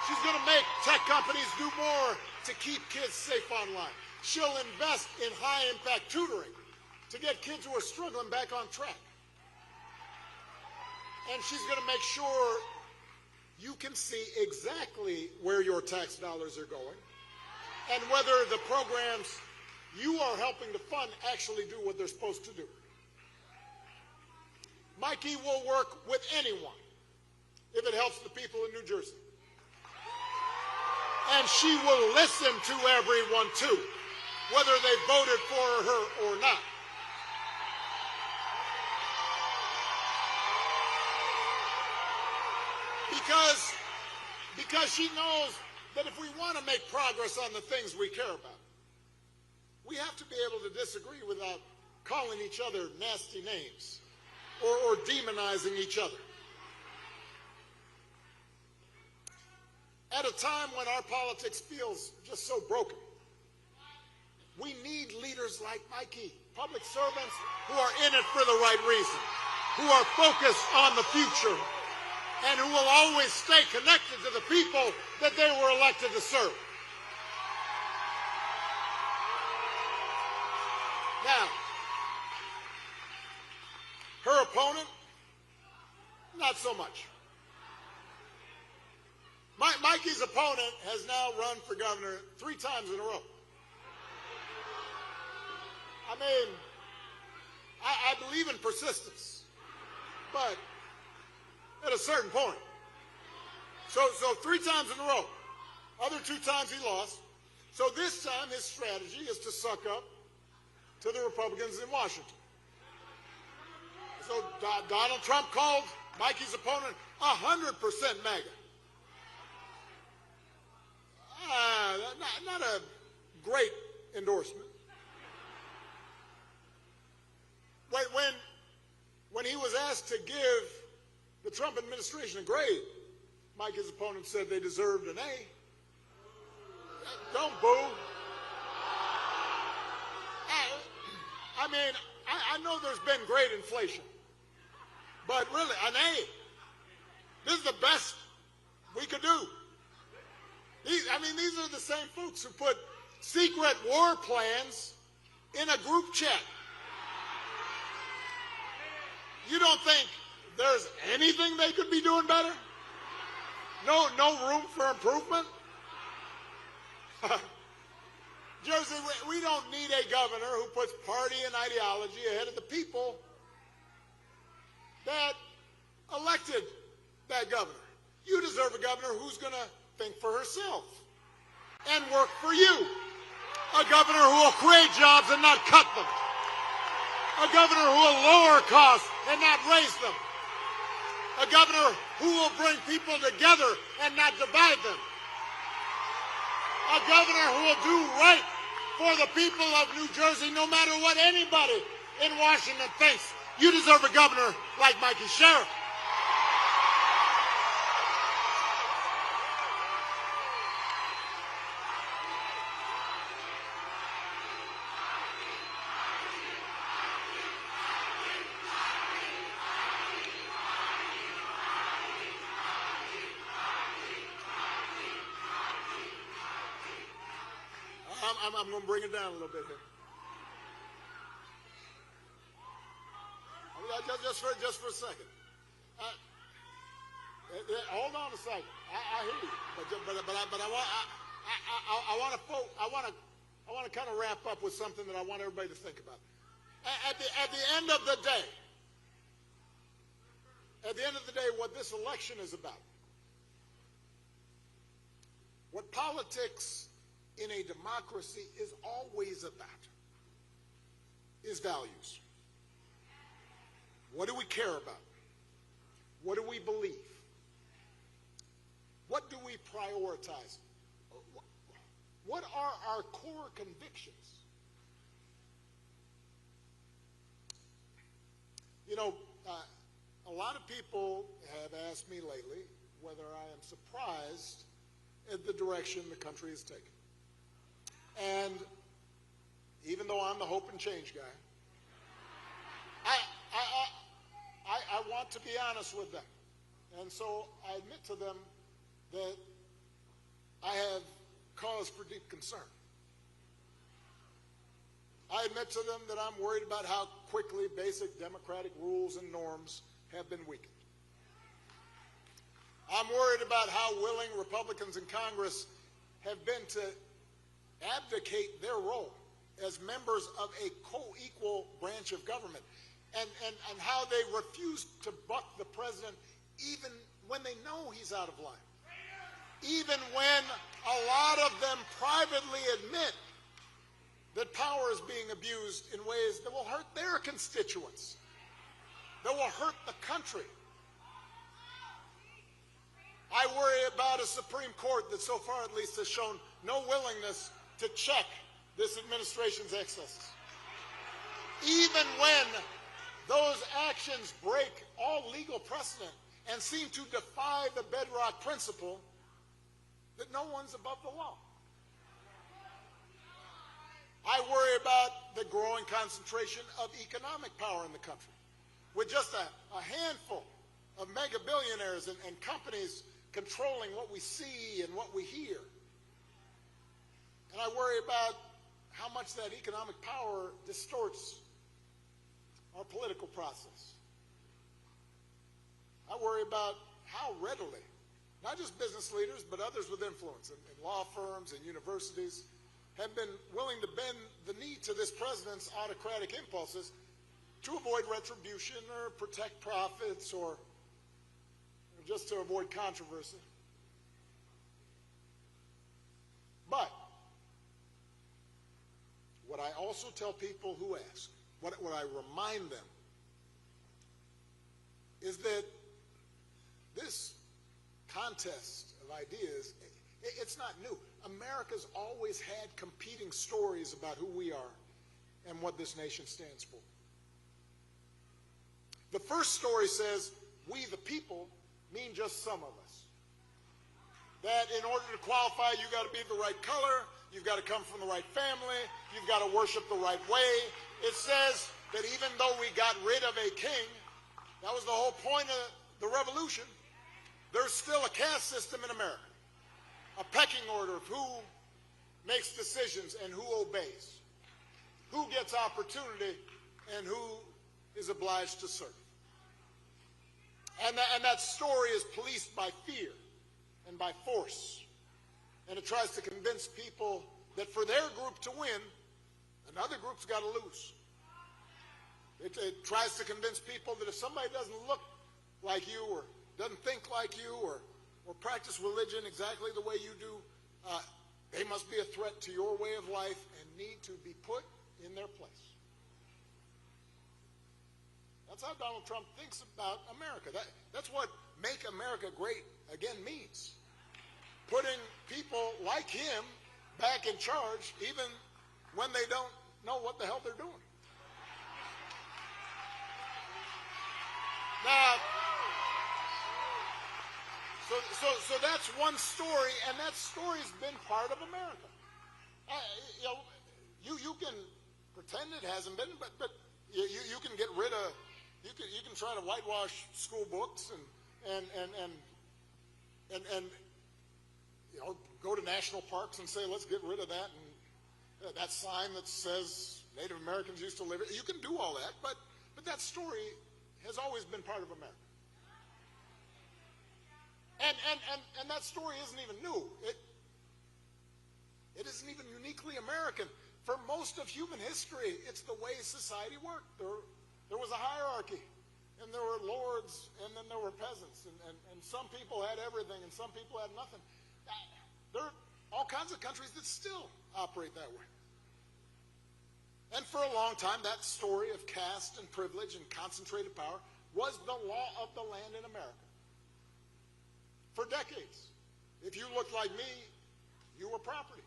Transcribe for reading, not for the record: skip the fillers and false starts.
She's going to make tech companies do more to keep kids safe online. She'll invest in high-impact tutoring to get kids who are struggling back on track. And she's going to make sure you can see exactly where your tax dollars are going and whether the programs you are helping to fund actually do what they're supposed to do. Mikey will work with anyone if it helps the people in New Jersey. And she will listen to everyone too, whether they voted for her or not. Because she knows that if we want to make progress on the things we care about, we have to be able to disagree without calling each other nasty names or demonizing each other. At a time when our politics feels just so broken, we need leaders like Mikey, public servants who are in it for the right reason, who are focused on the future, and who will always stay connected to the people that they were elected to serve. Now, her opponent, not so much. Mikey's opponent has now run for governor 3 times in a row. I mean, I believe in persistence, but at a certain point. So 3 times in a row. Other 2 times he lost. So this time his strategy is to suck up to the Republicans in Washington. So Donald Trump called Mikey's opponent 100% MAGA. Not a great endorsement. When he was asked to give the Trump administration a grade, Mikey's opponent said they deserved an A. Don't boo. I mean, I know there's been great inflation, but really, an A. This is the best we could do. These are the same folks who put secret war plans in a group chat. You don't think there's anything they could be doing better? No room for improvement? Jersey, we don't need a governor who puts party and ideology ahead of the people that elected that governor. You deserve a governor who's going to think for herself and work for you. A governor who will create jobs and not cut them. A governor who will lower costs and not raise them. A governor who will bring people together and not divide them. A governor who will do right for the people of New Jersey no matter what anybody in Washington thinks. You deserve a governor like Mikey Sherrill. I'm going to bring it down a little bit here. Just for a second. Hold on a second. I hear you, but I want to kind of wrap up with something that I want everybody to think about. At the end of the day, what this election is about, what politics in a democracy is always about, is values. What do we care about? What do we believe? What do we prioritize? What are our core convictions? You know, a lot of people have asked me lately whether I am surprised at the direction the country is taking. And even though I'm the hope and change guy, I want to be honest with them. And so I admit to them that I have cause for deep concern. I admit to them that I'm worried about how quickly basic democratic rules and norms have been weakened. I'm worried about how willing Republicans in Congress have been to abdicate their role as members of a co-equal branch of government, and how they refuse to buck the president even when they know he's out of line. Even when a lot of them privately admit that power is being abused in ways that will hurt their constituents, that will hurt the country. I worry about a Supreme Court that so far at least has shown no willingness to check this administration's excesses. Even when those actions break all legal precedent and seem to defy the bedrock principle that no one's above the law. I worry about the growing concentration of economic power in the country, with just a handful of mega billionaires and companies controlling what we see and what we hear. And I worry about how much that economic power distorts our political process. I worry about how readily, not just business leaders, but others with influence in law firms and universities, have been willing to bend the knee to this president's autocratic impulses to avoid retribution or protect profits or just to avoid controversy. But what I also tell people who ask, what I remind them, is that this contest of ideas, it's not new. America's always had competing stories about who we are and what this nation stands for. The first story says, we the people mean just some of us. That in order to qualify, you got to be the right color, you've got to come from the right family, you've got to worship the right way. It says that even though we got rid of a king, that was the whole point of the revolution, there's still a caste system in America. A pecking order of who makes decisions and who obeys, who gets opportunity and who is obliged to serve. And that story is policed by fear and by force. And it tries to convince people that for their group to win, another group's got to lose. It tries to convince people that if somebody doesn't look like you or doesn't think like you or practice religion exactly the way you do, they must be a threat to your way of life and need to be put in their place. That's how Donald Trump thinks about America. That's what make America great again means. Putting people like him back in charge even when they don't know what the hell they're doing. Now, so that's one story, and that story's been part of America. You can pretend it hasn't been, but you can get rid of, you can try to whitewash school books and go to national parks and say let's get rid of that, and that sign that says Native Americans used to live here. You can do all that, but that story has always been part of America. And that story isn't even new. It isn't even uniquely American. For most of human history, it's the way society worked. There was a hierarchy, and there were lords, and then there were peasants, and some people had everything, and some people had nothing. There are all kinds of countries that still operate that way. And for a long time, that story of caste and privilege and concentrated power was the law of the land in America. For decades, if you looked like me, you were property.